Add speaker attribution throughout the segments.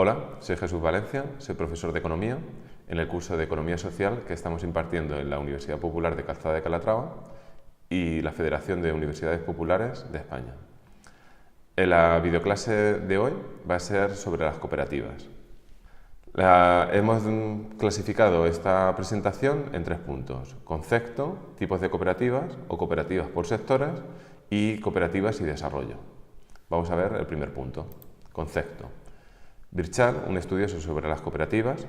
Speaker 1: Hola, soy Jesús Valencia, soy profesor de Economía en el curso de Economía Social que estamos impartiendo en la Universidad Popular de Calzada de Calatrava y la Federación de Universidades Populares de España. En la videoclase de hoy va a ser sobre las cooperativas. Hemos clasificado esta presentación en 3 puntos: concepto, tipos de cooperativas o cooperativas por sectores y cooperativas y desarrollo. Vamos a ver el primer punto, concepto. Birchall, un estudioso sobre las cooperativas,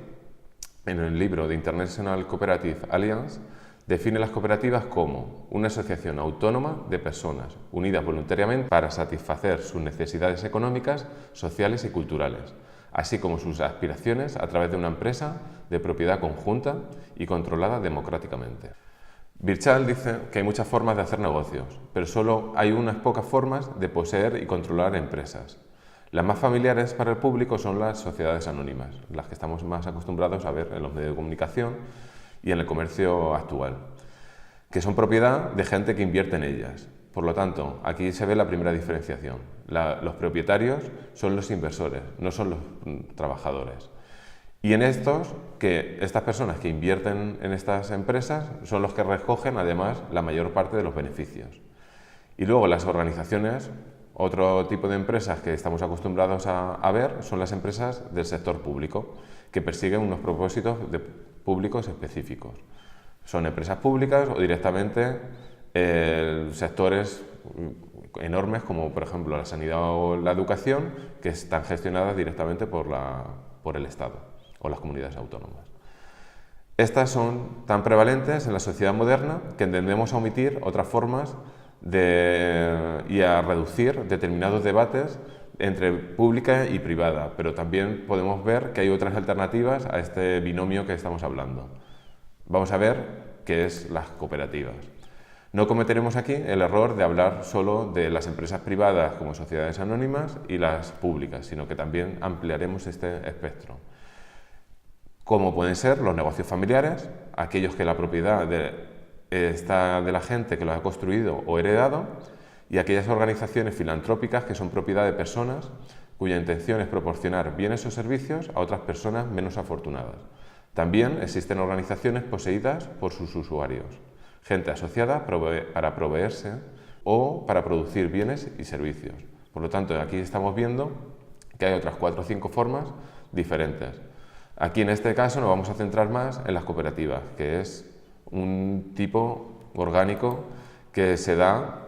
Speaker 1: en el libro The International Cooperative Alliance, define las cooperativas como una asociación autónoma de personas unidas voluntariamente para satisfacer sus necesidades económicas, sociales y culturales, así como sus aspiraciones a través de una empresa de propiedad conjunta y controlada democráticamente. Birchall dice que hay muchas formas de hacer negocios, pero solo hay unas pocas formas de poseer y controlar empresas. Las más familiares para el público son las sociedades anónimas, las que estamos más acostumbrados a ver en los medios de comunicación y en el comercio actual, que son propiedad de gente que invierte en ellas. Por lo tanto, aquí se ve la primera diferenciación. Los propietarios son los inversores, no son los trabajadores. Y en estas personas que invierten en estas empresas son los que recogen además la mayor parte de los beneficios. Y luego las organizaciones, otro tipo de empresas que estamos acostumbrados a ver son las empresas del sector público, que persiguen unos propósitos públicos específicos. Son empresas públicas o directamente sectores enormes como por ejemplo la sanidad o la educación, que están gestionadas directamente por el Estado o las comunidades autónomas. Estas son tan prevalentes en la sociedad moderna que tendemos a omitir otras formas y a reducir determinados debates entre pública y privada, pero también podemos ver que hay otras alternativas a este binomio que estamos hablando. Vamos a ver qué es las cooperativas. No cometeremos aquí el error de hablar solo de las empresas privadas como sociedades anónimas y las públicas, sino que también ampliaremos este espectro. Como pueden ser los negocios familiares, aquellos que la propiedad está de la gente que lo ha construido o heredado, y aquellas organizaciones filantrópicas que son propiedad de personas cuya intención es proporcionar bienes o servicios a otras personas menos afortunadas. También existen organizaciones poseídas por sus usuarios, gente asociada para proveerse o para producir bienes y servicios. Por lo tanto, aquí estamos viendo que hay otras 4 o 5 formas diferentes. Aquí en este caso nos vamos a centrar más en las cooperativas, que es un tipo orgánico que se da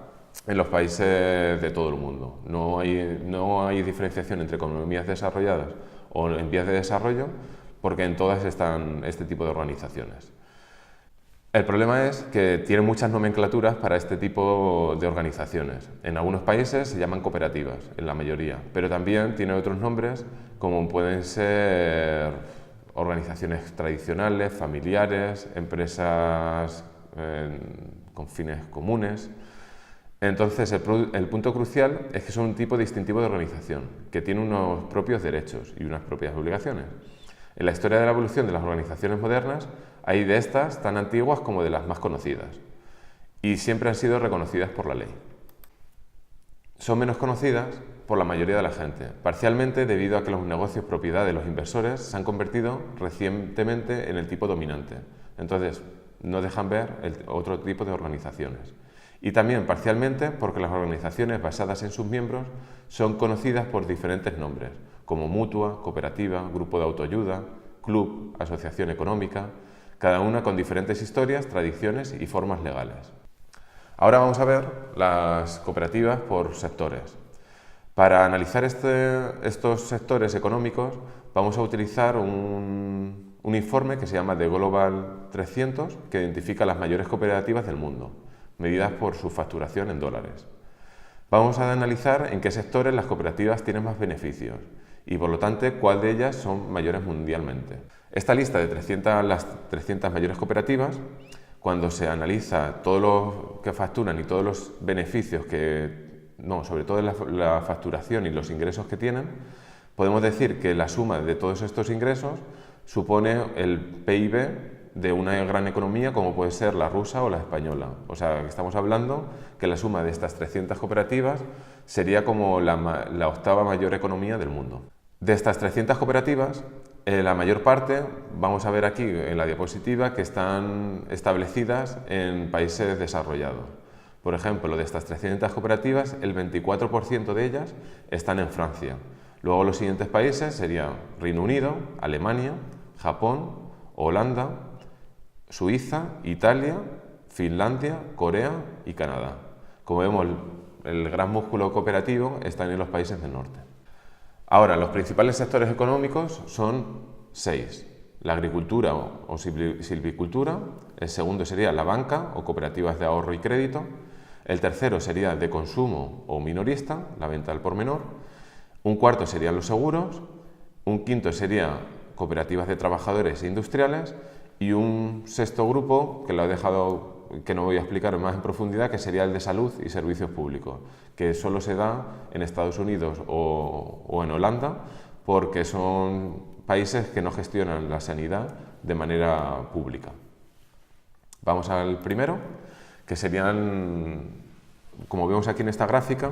Speaker 1: en los países de todo el mundo. No hay diferenciación entre economías desarrolladas o en vías de desarrollo, porque en todas están este tipo de organizaciones. El problema es que tiene muchas nomenclaturas para este tipo de organizaciones. En algunos países se llaman cooperativas, en la mayoría, pero también tiene otros nombres como pueden ser organizaciones tradicionales, familiares, empresas con fines comunes. Entonces, el punto crucial es que son un tipo distintivo de organización, que tiene unos propios derechos y unas propias obligaciones. En la historia de la evolución de las organizaciones modernas, hay de estas tan antiguas como de las más conocidas, y siempre han sido reconocidas por la ley. Son menos conocidas por la mayoría de la gente, parcialmente debido a que los negocios propiedad de los inversores se han convertido recientemente en el tipo dominante. Entonces, no dejan ver otro tipo de organizaciones. Y también parcialmente porque las organizaciones basadas en sus miembros son conocidas por diferentes nombres, como mutua, cooperativa, grupo de autoayuda, club, asociación económica, cada una con diferentes historias, tradiciones y formas legales. Ahora vamos a ver las cooperativas por sectores. Para analizar estos sectores económicos vamos a utilizar un informe que se llama The Global 300, que identifica las mayores cooperativas del mundo, medidas por su facturación en dólares. Vamos a analizar en qué sectores las cooperativas tienen más beneficios y, por lo tanto, cuál de ellas son mayores mundialmente. Esta lista de las 300 mayores cooperativas, cuando se analiza todo lo que facturan y todos los beneficios sobre todo la facturación y los ingresos que tienen, podemos decir que la suma de todos estos ingresos supone el PIB de una gran economía como puede ser la rusa o la española. O sea, que estamos hablando que la suma de estas 300 cooperativas sería como la octava mayor economía del mundo. De estas 300 cooperativas, la mayor parte, vamos a ver aquí en la diapositiva, que están establecidas en países desarrollados. Por ejemplo, de estas 300 cooperativas, el 24% de ellas están en Francia. Luego los siguientes países serían Reino Unido, Alemania, Japón, Holanda, Suiza, Italia, Finlandia, Corea y Canadá. Como vemos, el gran músculo cooperativo está en los países del norte. Ahora, los principales sectores económicos son 6. La agricultura o silvicultura, el segundo sería la banca o cooperativas de ahorro y crédito, el tercero sería de consumo o minorista, la venta al por menor, un cuarto serían los seguros, un quinto sería cooperativas de trabajadores e industriales y un sexto grupo que lo he dejado, que no voy a explicar más en profundidad, que sería el de salud y servicios públicos, que solo se da en Estados Unidos o en Holanda, porque son países que no gestionan la sanidad de manera pública. Vamos al primero, que serían, como vemos aquí en esta gráfica,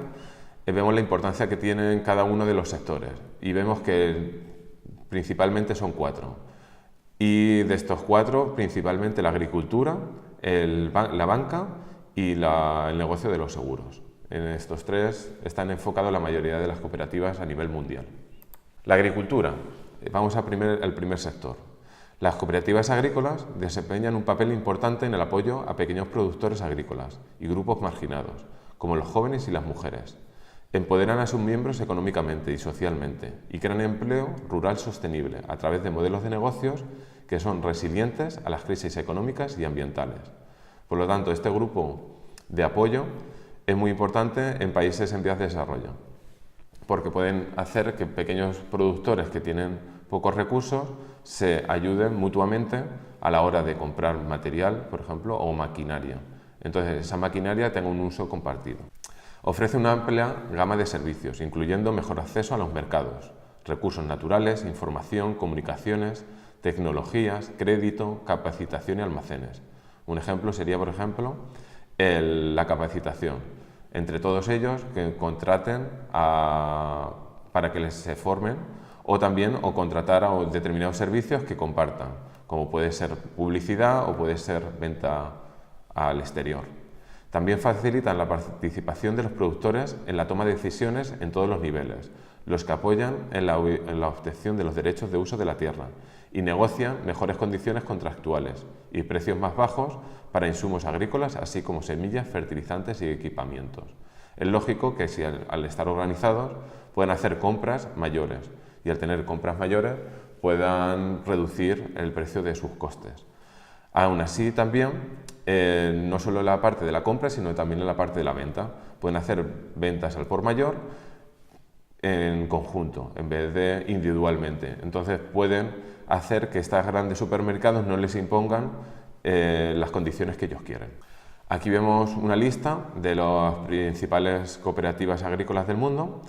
Speaker 1: vemos la importancia que tienen cada uno de los sectores y vemos que principalmente son 4. Y de estos 4, principalmente la agricultura, la banca y el negocio de los seguros. En estos 3 están enfocados la mayoría de las cooperativas a nivel mundial. La agricultura. Vamos al primer sector. Las cooperativas agrícolas desempeñan un papel importante en el apoyo a pequeños productores agrícolas y grupos marginados, como los jóvenes y las mujeres. Empoderan a sus miembros económicamente y socialmente y crean empleo rural sostenible a través de modelos de negocios que son resilientes a las crisis económicas y ambientales. Por lo tanto, este grupo de apoyo es muy importante en países en vías de desarrollo, porque pueden hacer que pequeños productores que tienen pocos recursos se ayuden mutuamente a la hora de comprar material, por ejemplo, o maquinaria. Entonces, esa maquinaria tenga un uso compartido. Ofrece una amplia gama de servicios, incluyendo mejor acceso a los mercados, recursos naturales, información, comunicaciones, tecnologías, crédito, capacitación y almacenes. Un ejemplo sería, por ejemplo, la capacitación. Entre todos ellos que contraten para que se formen o también contratar a determinados servicios que compartan, como puede ser publicidad o puede ser venta al exterior. También facilitan la participación de los productores en la toma de decisiones en todos los niveles, los que apoyan en la obtención de los derechos de uso de la tierra y negocian mejores condiciones contractuales y precios más bajos para insumos agrícolas, así como semillas, fertilizantes y equipamientos. Es lógico que si al estar organizados puedan hacer compras mayores y al tener compras mayores puedan reducir el precio de sus costes. Aún así también, no solo en la parte de la compra, sino también en la parte de la venta. Pueden hacer ventas al por mayor en conjunto, en vez de individualmente. Entonces pueden hacer que estos grandes supermercados no les impongan las condiciones que ellos quieren. Aquí vemos una lista de las principales cooperativas agrícolas del mundo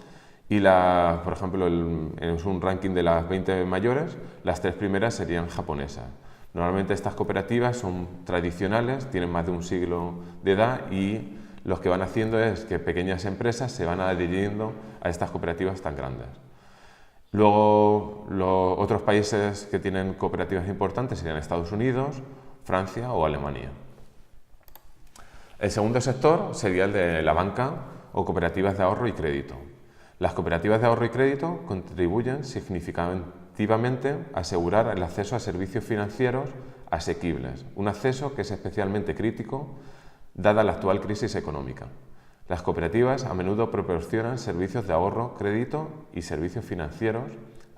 Speaker 1: y, por ejemplo, es un ranking de las 20 mayores, las 3 primeras serían japonesas. Normalmente estas cooperativas son tradicionales, tienen más de un siglo de edad y lo que van haciendo es que pequeñas empresas se van adhiriendo a estas cooperativas tan grandes. Luego, los otros países que tienen cooperativas importantes serían Estados Unidos, Francia o Alemania. El segundo sector sería el de la banca o cooperativas de ahorro y crédito. Las cooperativas de ahorro y crédito contribuyen significativamente a asegurar el acceso a servicios financieros asequibles, un acceso que es especialmente crítico dada la actual crisis económica. Las cooperativas a menudo proporcionan servicios de ahorro, crédito y servicios financieros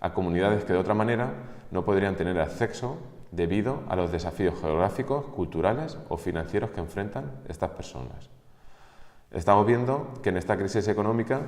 Speaker 1: a comunidades que de otra manera no podrían tener acceso debido a los desafíos geográficos, culturales o financieros que enfrentan estas personas. Estamos viendo que en esta crisis económica,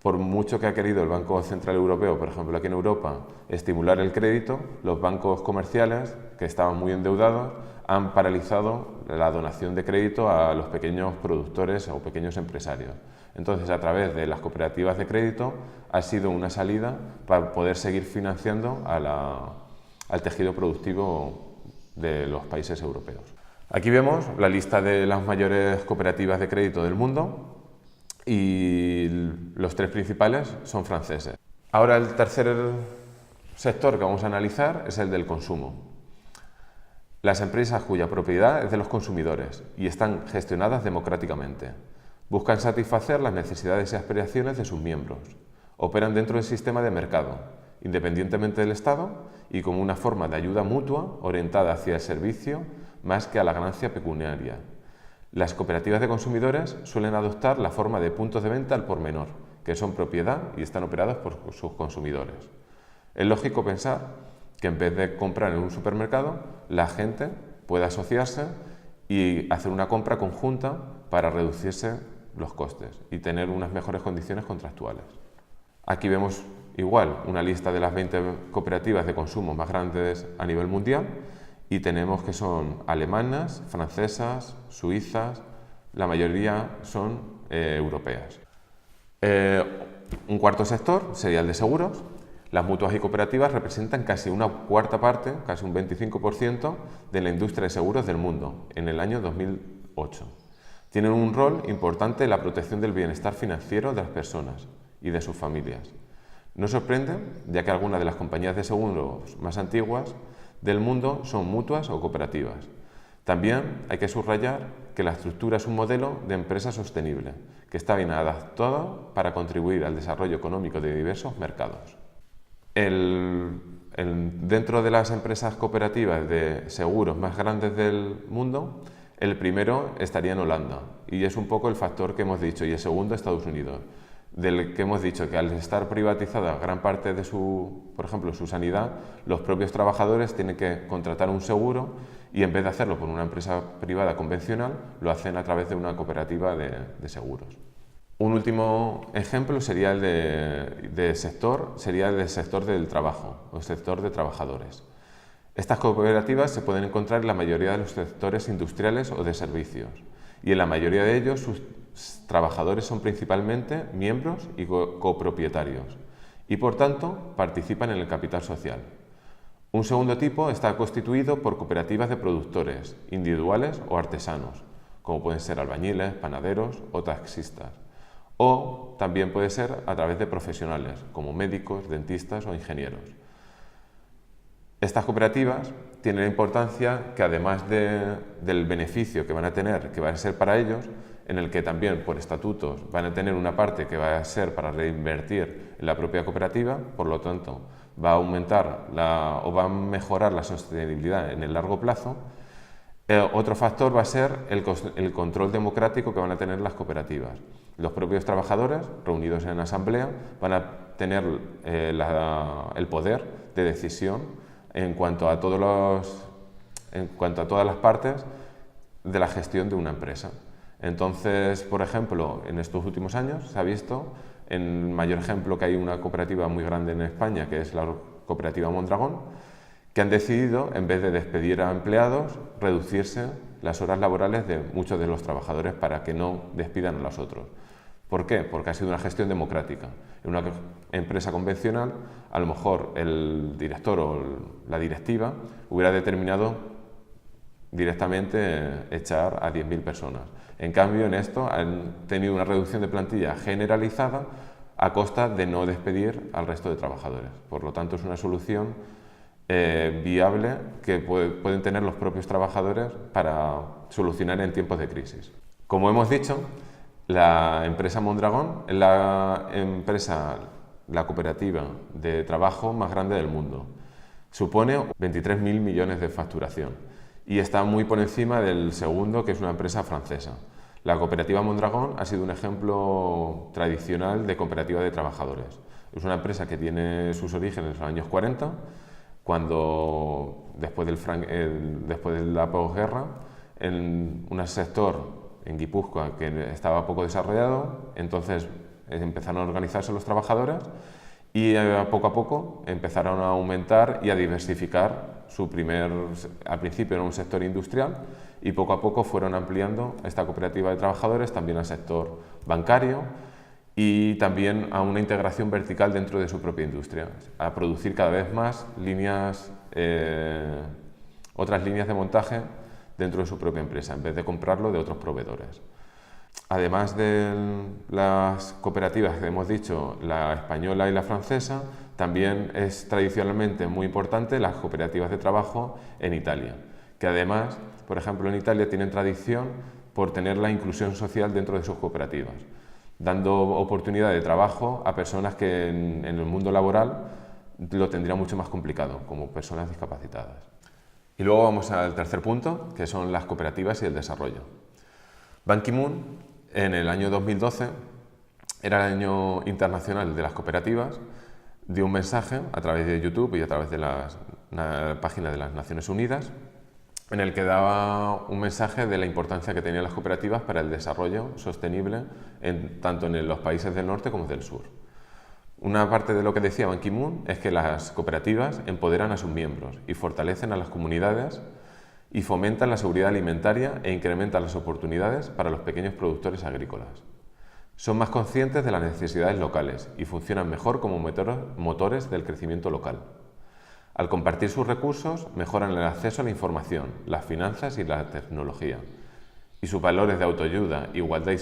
Speaker 1: por mucho que ha querido el Banco Central Europeo, por ejemplo aquí en Europa, estimular el crédito, los bancos comerciales, que estaban muy endeudados, han paralizado la donación de crédito a los pequeños productores o pequeños empresarios. Entonces, a través de las cooperativas de crédito ha sido una salida para poder seguir financiando al tejido productivo de los países europeos. Aquí vemos la lista de las mayores cooperativas de crédito del mundo y los 3 principales son franceses. Ahora el tercer sector que vamos a analizar es el del consumo. Las empresas cuya propiedad es de los consumidores y están gestionadas democráticamente. Buscan satisfacer las necesidades y aspiraciones de sus miembros. Operan dentro del sistema de mercado, independientemente del Estado y como una forma de ayuda mutua orientada hacia el servicio más que a la ganancia pecuniaria. Las cooperativas de consumidores suelen adoptar la forma de puntos de venta al por menor, que son propiedad y están operados por sus consumidores. Es lógico pensar que en vez de comprar en un supermercado, la gente puede asociarse y hacer una compra conjunta para reducirse los costes y tener unas mejores condiciones contractuales. Aquí vemos igual una lista de las 20 cooperativas de consumo más grandes a nivel mundial y tenemos que son alemanas, francesas, suizas, la mayoría son europeas. Un cuarto sector sería el de seguros. Las mutuas y cooperativas representan casi una cuarta parte, casi un 25% de la industria de seguros del mundo en el año 2008. Tienen un rol importante en la protección del bienestar financiero de las personas y de sus familias. No sorprende, ya que algunas de las compañías de seguros más antiguas del mundo son mutuas o cooperativas. También hay que subrayar que la estructura es un modelo de empresa sostenible, que está bien adaptado para contribuir al desarrollo económico de diversos mercados. Dentro de las empresas cooperativas de seguros más grandes del mundo, el primero estaría en Holanda y es un poco el factor que hemos dicho, y el segundo Estados Unidos, del que hemos dicho que al estar privatizada gran parte de por ejemplo, su sanidad, los propios trabajadores tienen que contratar un seguro y en vez de hacerlo por una empresa privada convencional, lo hacen a través de una cooperativa de seguros. Un último ejemplo sería el del sector del trabajo, o el sector de trabajadores. Estas cooperativas se pueden encontrar en la mayoría de los sectores industriales o de servicios, y en la mayoría de ellos sus trabajadores son principalmente miembros y copropietarios, y por tanto participan en el capital social. Un segundo tipo está constituido por cooperativas de productores, individuales o artesanos, como pueden ser albañiles, panaderos o taxistas. O también puede ser a través de profesionales, como médicos, dentistas o ingenieros. Estas cooperativas tienen la importancia que además del beneficio que van a tener, que va a ser para ellos, en el que también por estatutos van a tener una parte que va a ser para reinvertir en la propia cooperativa, por lo tanto va a aumentar o va a mejorar la sostenibilidad en el largo plazo. Otro factor va a ser el control democrático que van a tener las cooperativas. Los propios trabajadores, reunidos en asamblea, van a tener el poder de decisión en cuanto a todas las partes de la gestión de una empresa. Entonces, por ejemplo, en estos últimos años se ha visto, en el mayor ejemplo, que hay una cooperativa muy grande en España, que es la cooperativa Mondragón, que han decidido, en vez de despedir a empleados, reducirse las horas laborales de muchos de los trabajadores para que no despidan a los otros. ¿Por qué? Porque ha sido una gestión democrática. En una empresa convencional, a lo mejor el director o la directiva hubiera determinado directamente echar a 10.000 personas. En cambio, en esto han tenido una reducción de plantilla generalizada a costa de no despedir al resto de trabajadores. Por lo tanto, es una solución viable que pueden tener los propios trabajadores para solucionar en tiempos de crisis. Como hemos dicho, la empresa Mondragón es la cooperativa de trabajo más grande del mundo. Supone 23.000 millones de facturación y está muy por encima del segundo, que es una empresa francesa. La cooperativa Mondragón ha sido un ejemplo tradicional de cooperativa de trabajadores. Es una empresa que tiene sus orígenes en los años 40, cuando después de la posguerra, en un sector en Guipúzcoa que estaba poco desarrollado, entonces empezaron a organizarse los trabajadores y poco a poco empezaron a aumentar y a diversificar al principio era un sector industrial y poco a poco fueron ampliando esta cooperativa de trabajadores también al sector bancario y también a una integración vertical dentro de su propia industria, a producir cada vez más otras líneas de montaje dentro de su propia empresa, en vez de comprarlo de otros proveedores. Además de las cooperativas que hemos dicho, la española y la francesa, también es tradicionalmente muy importante las cooperativas de trabajo en Italia, que además, por ejemplo, en Italia tienen tradición por tener la inclusión social dentro de sus cooperativas, dando oportunidad de trabajo a personas que en el mundo laboral lo tendrían mucho más complicado, como personas discapacitadas. Y luego vamos al tercer punto, que son las cooperativas y el desarrollo. Ban Ki-moon, en el año 2012, era el año internacional de las cooperativas, dio un mensaje a través de YouTube y a través de la página de las Naciones Unidas, en el que daba un mensaje de la importancia que tenían las cooperativas para el desarrollo sostenible tanto en los países del norte como del sur. Una parte de lo que decía Ban Ki-moon es que las cooperativas empoderan a sus miembros y fortalecen a las comunidades y fomentan la seguridad alimentaria e incrementan las oportunidades para los pequeños productores agrícolas. Son más conscientes de las necesidades locales y funcionan mejor como motores del crecimiento local. Al compartir sus recursos, mejoran el acceso a la información, las finanzas y la tecnología. Y sus valores de autoayuda, igualdad y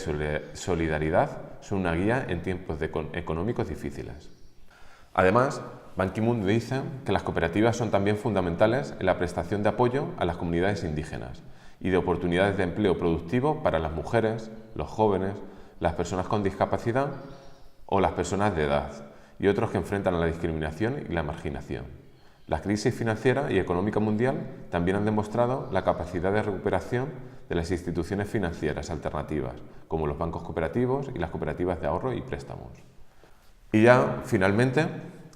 Speaker 1: solidaridad son una guía en tiempos económicos difíciles. Además, Ban Ki-moon dice que las cooperativas son también fundamentales en la prestación de apoyo a las comunidades indígenas y de oportunidades de empleo productivo para las mujeres, los jóvenes, las personas con discapacidad o las personas de edad y otros que enfrentan a la discriminación y la marginación. La crisis financiera y económica mundial también han demostrado la capacidad de recuperación de las instituciones financieras alternativas, como los bancos cooperativos y las cooperativas de ahorro y préstamos. Y ya, finalmente,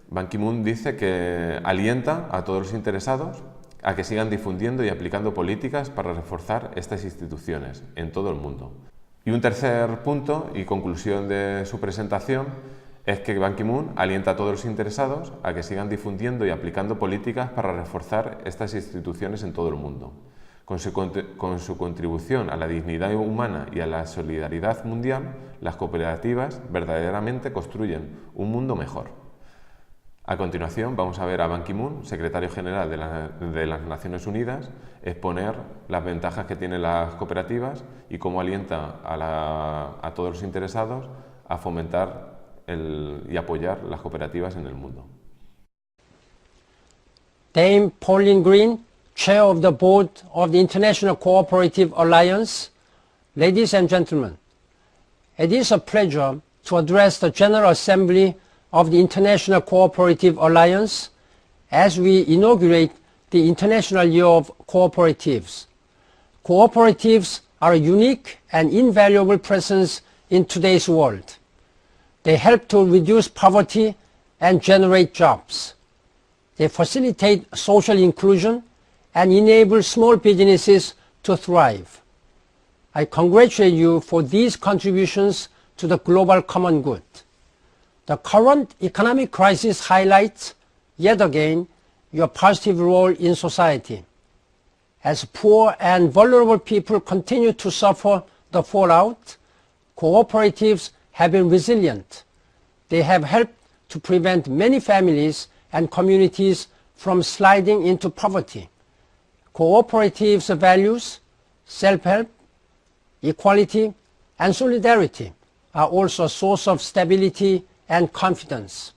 Speaker 1: Ban Ki-moon dice que alienta a todos los interesados a que sigan difundiendo y aplicando políticas para reforzar estas instituciones en todo el mundo. Y un tercer punto y conclusión de su presentación es que Ban Ki-moon alienta a todos los interesados a que sigan difundiendo y aplicando políticas para reforzar estas instituciones en todo el mundo. Con su contribución a la dignidad humana y a la solidaridad mundial, las cooperativas verdaderamente construyen un mundo mejor. A continuación vamos a ver a Ban Ki-moon, secretario general de las Naciones Unidas, exponer las ventajas que tienen las cooperativas y cómo alienta a todos los interesados a fomentar y apoyar las cooperativas en el mundo.
Speaker 2: Dame Pauline Green, Chair of the Board of the International Cooperative Alliance. Ladies and gentlemen, it is a pleasure to address the General Assembly of the International Cooperative Alliance as we inaugurate the International Year of Cooperatives. Cooperatives are a unique and invaluable presence in today's world. They help to reduce poverty and generate jobs. They facilitate social inclusion and enable small businesses to thrive. I congratulate you for these contributions to the global common good. The current economic crisis highlights, yet again, your positive role in society. As poor and vulnerable people continue to suffer the fallout, cooperatives have been resilient. They have helped to prevent many families and communities from sliding into poverty. Cooperatives' values, self-help, equality, and solidarity are also a source of stability and confidence.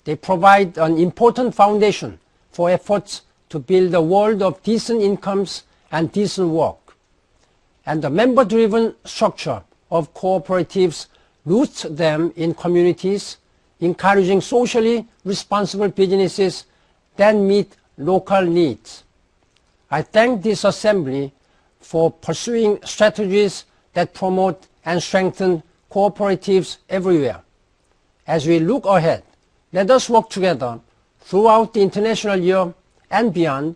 Speaker 2: They provide an important foundation for efforts to build a world of decent incomes and decent work. And the member-driven structure of cooperatives roots them in communities, encouraging socially responsible businesses that meet local needs. I thank this Assembly for pursuing strategies that promote and strengthen cooperatives everywhere. As we look ahead, let us work together throughout the International Year and beyond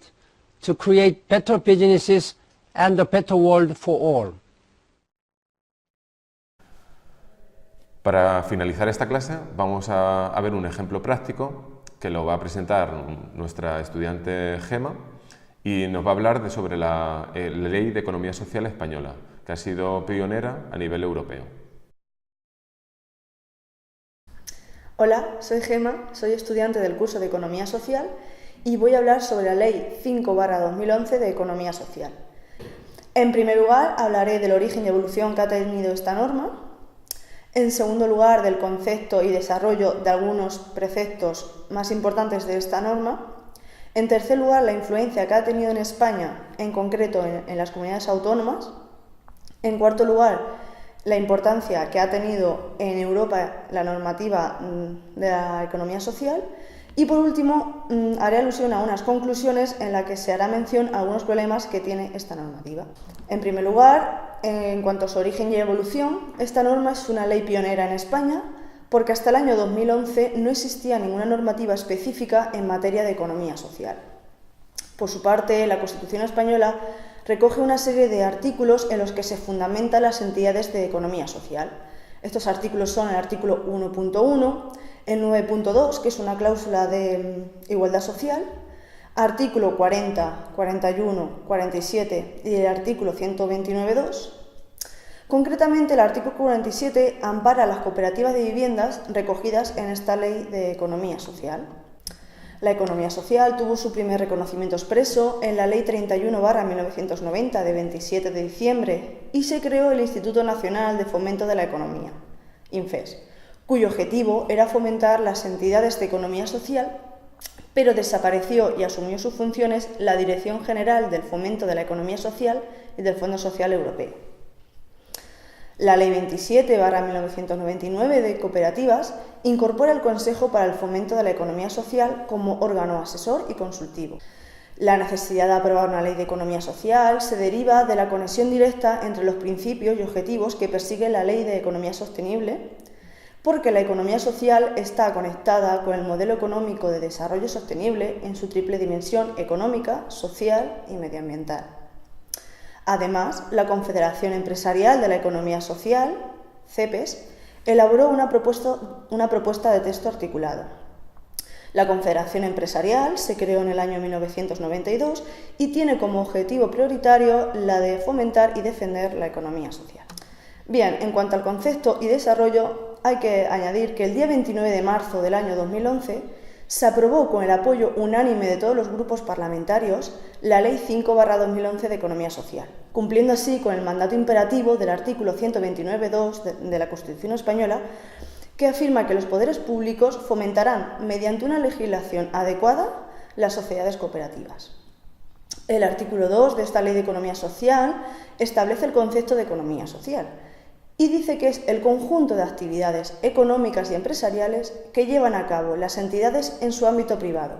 Speaker 2: to create better businesses and a better world for all.
Speaker 1: Para finalizar esta clase vamos a ver un ejemplo práctico que lo va a presentar nuestra estudiante Gema y nos va a hablar sobre la Ley de Economía Social española, que ha sido pionera a nivel europeo.
Speaker 3: Hola, soy Gema, soy estudiante del curso de Economía Social y voy a hablar sobre la Ley 5/2011 de Economía Social. En primer lugar, hablaré del origen y evolución que ha tenido esta norma. En segundo lugar, del concepto y desarrollo de algunos preceptos más importantes de esta norma. En tercer lugar, la influencia que ha tenido en España, en concreto en las comunidades autónomas. En cuarto lugar, la importancia que ha tenido en Europa la normativa de la economía social. Y por último, haré alusión a unas conclusiones en las que se hará mención a algunos problemas que tiene esta normativa. En primer lugar, en cuanto a su origen y evolución, esta norma es una ley pionera en España porque hasta el año 2011 no existía ninguna normativa específica en materia de economía social. Por su parte, la Constitución española recoge una serie de artículos en los que se fundamentan las entidades de economía social. Estos artículos son el artículo 1.1, el 9.2, que es una cláusula de igualdad social, artículo 40, 41, 47 y el artículo 129.2. Concretamente, el artículo 47 ampara las cooperativas de viviendas recogidas en esta ley de economía social. La economía social tuvo su primer reconocimiento expreso en la Ley 31/1990 de 27 de diciembre y se creó el Instituto Nacional de Fomento de la Economía, INFES, cuyo objetivo era fomentar las entidades de economía social, pero desapareció y asumió sus funciones la Dirección General del Fomento de la Economía Social y del Fondo Social Europeo. La Ley 27/1999 de Cooperativas incorpora el Consejo para el Fomento de la Economía Social como órgano asesor y consultivo. La necesidad de aprobar una ley de economía social se deriva de la conexión directa entre los principios y objetivos que persigue la Ley de Economía Sostenible, porque la economía social está conectada con el modelo económico de desarrollo sostenible en su triple dimensión económica, social y medioambiental. Además, la Confederación Empresarial de la Economía Social, CEPES, elaboró una propuesta de texto articulado. La Confederación Empresarial se creó en el año 1992 y tiene como objetivo prioritario la de fomentar y defender la economía social. Bien, en cuanto al concepto y desarrollo, hay que añadir que el día 29 de marzo del año 2011 se aprobó con el apoyo unánime de todos los grupos parlamentarios la Ley 5/2011 de Economía Social, cumpliendo así con el mandato imperativo del artículo 129.2 de la Constitución española, que afirma que los poderes públicos fomentarán, mediante una legislación adecuada, las sociedades cooperativas. El artículo 2 de esta Ley de Economía Social establece el concepto de economía social y dice que es el conjunto de actividades económicas y empresariales que llevan a cabo las entidades en su ámbito privado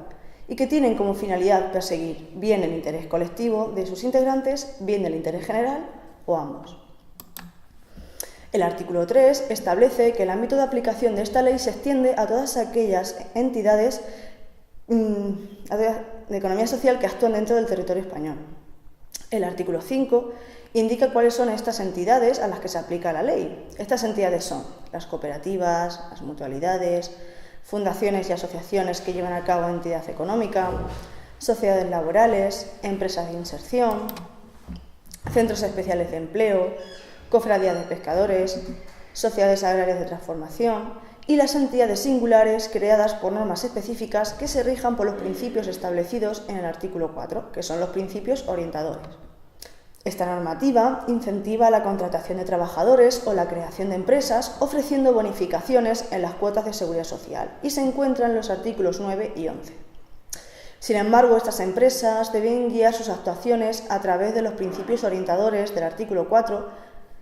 Speaker 3: y que tienen como finalidad perseguir bien el interés colectivo de sus integrantes, bien el interés general o ambos. El artículo 3 establece que el ámbito de aplicación de esta ley se extiende a todas aquellas entidades de economía social que actúan dentro del territorio español. El artículo 5 indica cuáles son estas entidades a las que se aplica la ley. Estas entidades son las cooperativas, las mutualidades, fundaciones y asociaciones que llevan a cabo entidad económica, sociedades laborales, empresas de inserción, centros especiales de empleo, cofradías de pescadores, sociedades agrarias de transformación y las entidades singulares creadas por normas específicas que se rijan por los principios establecidos en el artículo 4, que son los principios orientadores. Esta normativa incentiva la contratación de trabajadores o la creación de empresas, ofreciendo bonificaciones en las cuotas de seguridad social, y se encuentra en los artículos 9 y 11. Sin embargo, estas empresas deben guiar sus actuaciones a través de los principios orientadores del artículo 4,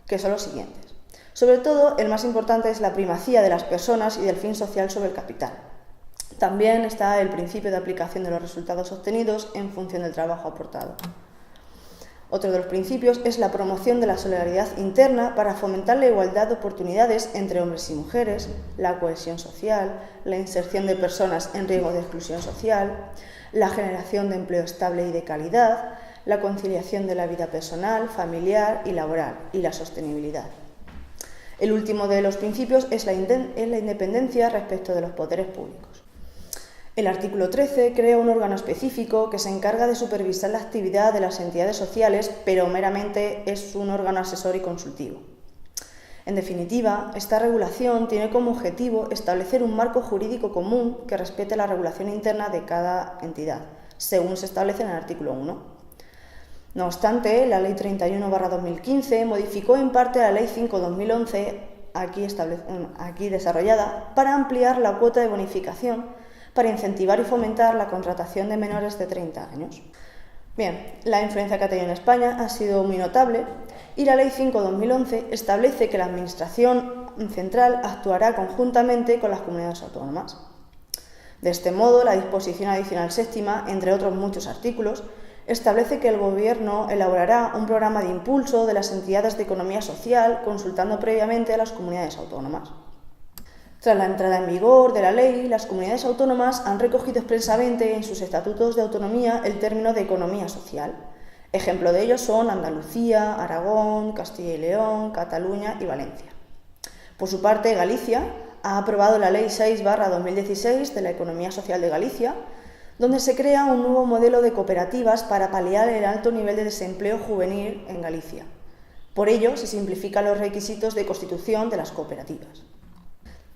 Speaker 3: que son los siguientes. Sobre todo, el más importante es la primacía de las personas y del fin social sobre el capital. También está el principio de aplicación de los resultados obtenidos en función del trabajo aportado. Otro de los principios es la promoción de la solidaridad interna para fomentar la igualdad de oportunidades entre hombres y mujeres, la cohesión social, la inserción de personas en riesgo de exclusión social, la generación de empleo estable y de calidad, la conciliación de la vida personal, familiar y laboral y la sostenibilidad. El último de los principios es la independencia respecto de los poderes públicos. El artículo 13 crea un órgano específico que se encarga de supervisar la actividad de las entidades sociales, pero meramente es un órgano asesor y consultivo. En definitiva, esta regulación tiene como objetivo establecer un marco jurídico común que respete la regulación interna de cada entidad, según se establece en el artículo 1. No obstante, la Ley 31/2015 modificó en parte la Ley 5/2011, aquí desarrollada, para ampliar la cuota de bonificación para incentivar y fomentar la contratación de menores de 30 años. Bien, la influencia que ha tenido en España ha sido muy notable y la Ley 5/2011 establece que la Administración central actuará conjuntamente con las comunidades autónomas. De este modo, la disposición adicional séptima, entre otros muchos artículos, establece que el Gobierno elaborará un programa de impulso de las entidades de economía social consultando previamente a las comunidades autónomas. Tras la entrada en vigor de la ley, las comunidades autónomas han recogido expresamente en sus estatutos de autonomía el término de economía social. Ejemplo de ello son Andalucía, Aragón, Castilla y León, Cataluña y Valencia. Por su parte, Galicia ha aprobado la Ley 6/2016 de la Economía Social de Galicia, donde se crea un nuevo modelo de cooperativas para paliar el alto nivel de desempleo juvenil en Galicia. Por ello, se simplifican los requisitos de constitución de las cooperativas.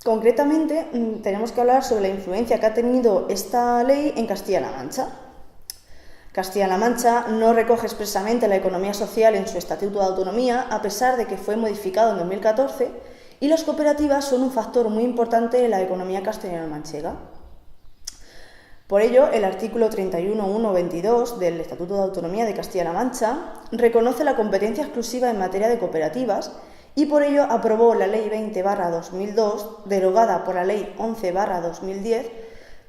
Speaker 3: Concretamente, tenemos que hablar sobre la influencia que ha tenido esta ley en Castilla-La Mancha. Castilla-La Mancha no recoge expresamente la economía social en su Estatuto de Autonomía, a pesar de que fue modificado en 2014, y las cooperativas son un factor muy importante en la economía castellano-manchega. Por ello, el artículo 31.1.22 del Estatuto de Autonomía de Castilla-La Mancha reconoce la competencia exclusiva en materia de cooperativas y por ello aprobó la Ley 20/2002, derogada por la Ley 11/2010,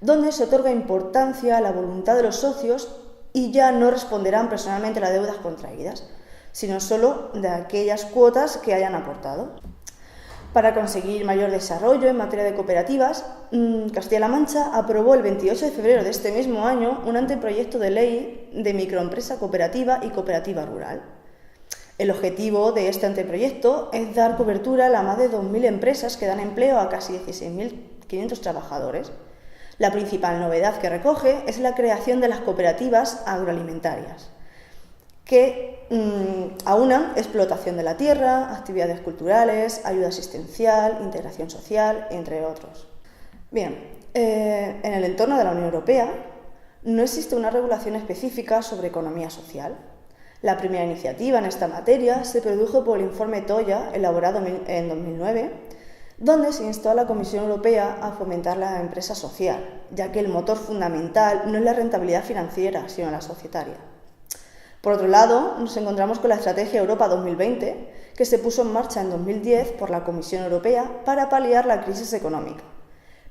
Speaker 3: donde se otorga importancia a la voluntad de los socios y ya no responderán personalmente a las deudas contraídas, sino solo de aquellas cuotas que hayan aportado. Para conseguir mayor desarrollo en materia de cooperativas, Castilla-La Mancha aprobó el 28 de febrero de este mismo año un anteproyecto de ley de microempresa cooperativa y cooperativa rural. El objetivo de este anteproyecto es dar cobertura a las más de 2.000 empresas que dan empleo a casi 16.500 trabajadores. La principal novedad que recoge es la creación de las cooperativas agroalimentarias, que aunan explotación de la tierra, actividades culturales, ayuda asistencial, integración social, entre otros. Bien, en el entorno de la Unión Europea no existe una regulación específica sobre economía social. La primera iniciativa en esta materia se produjo por el informe Toya, elaborado en 2009, donde se instó a la Comisión Europea a fomentar la empresa social, ya que el motor fundamental no es la rentabilidad financiera, sino la societaria. Por otro lado, nos encontramos con la Estrategia Europa 2020, que se puso en marcha en 2010 por la Comisión Europea para paliar la crisis económica.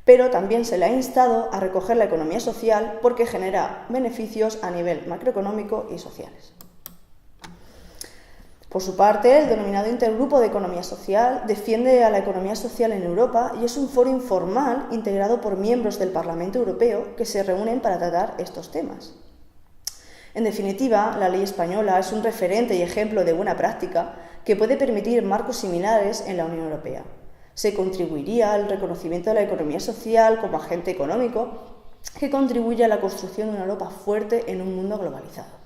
Speaker 3: Pero también se le ha instado a recoger la economía social porque genera beneficios a nivel macroeconómico y sociales. Por su parte, el denominado Intergrupo de Economía Social defiende a la economía social en Europa y es un foro informal integrado por miembros del Parlamento Europeo que se reúnen para tratar estos temas. En definitiva, la ley española es un referente y ejemplo de buena práctica que puede permitir marcos similares en la Unión Europea. Se contribuiría al reconocimiento de la economía social como agente económico que contribuye a la construcción de una Europa fuerte en un mundo globalizado.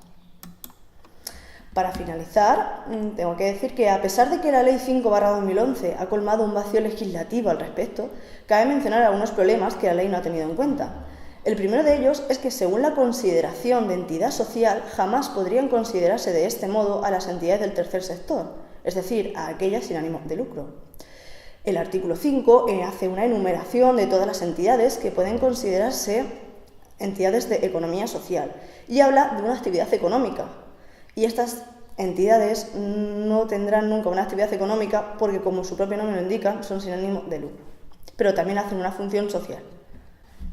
Speaker 3: Para finalizar, tengo que decir que a pesar de que la Ley 5/2011 ha colmado un vacío legislativo al respecto, cabe mencionar algunos problemas que la ley no ha tenido en cuenta. El primero de ellos es que, según la consideración de entidad social, jamás podrían considerarse de este modo a las entidades del tercer sector, es decir, a aquellas sin ánimo de lucro. El artículo 5 hace una enumeración de todas las entidades que pueden considerarse entidades de economía social y habla de una actividad económica. Y estas entidades no tendrán nunca una actividad económica porque, como su propio nombre lo indica, son sin ánimo de lucro, pero también hacen una función social.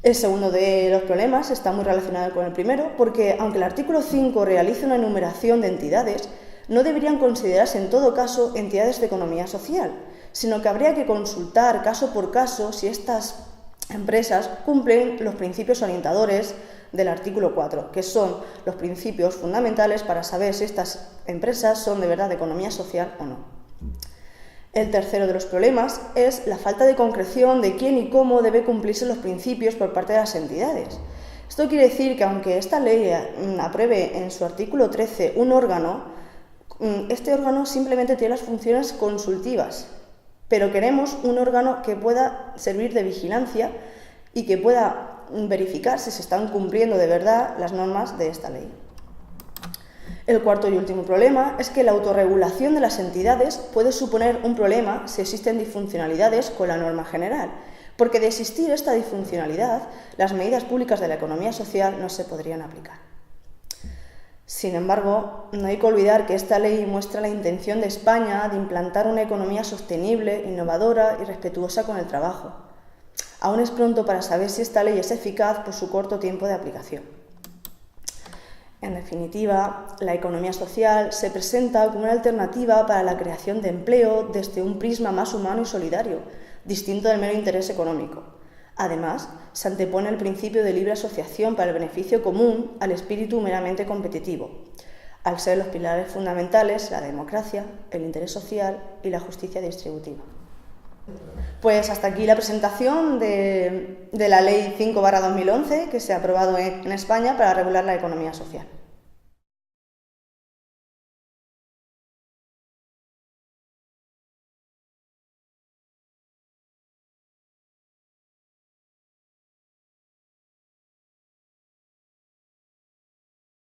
Speaker 3: El segundo de los problemas está muy relacionado con el primero porque, aunque el artículo 5 realiza una enumeración de entidades, no deberían considerarse en todo caso entidades de economía social, sino que habría que consultar caso por caso si estas empresas cumplen los principios orientadores del artículo 4, que son los principios fundamentales para saber si estas empresas son de verdad de economía social o no. El tercero de los problemas es la falta de concreción de quién y cómo debe cumplirse los principios por parte de las entidades. Esto quiere decir que aunque esta ley apruebe en su artículo 13 un órgano, este órgano simplemente tiene las funciones consultivas, pero queremos un órgano que pueda servir de vigilancia y que pueda verificar si se están cumpliendo de verdad las normas de esta ley. El cuarto y último problema es que la autorregulación de las entidades puede suponer un problema si existen disfuncionalidades con la norma general, porque de existir esta disfuncionalidad, las medidas públicas de la economía social no se podrían aplicar. Sin embargo, no hay que olvidar que esta ley muestra la intención de España de implantar una economía sostenible, innovadora y respetuosa con el trabajo. Aún es pronto para saber si esta ley es eficaz por su corto tiempo de aplicación. En definitiva, la economía social se presenta como una alternativa para la creación de empleo desde un prisma más humano y solidario, distinto del mero interés económico. Además, se antepone el principio de libre asociación para el beneficio común al espíritu meramente competitivo, al ser los pilares fundamentales la democracia, el interés social y la justicia distributiva. Pues hasta aquí la presentación de la Ley 5/2011 que se ha aprobado en España para regular la economía social.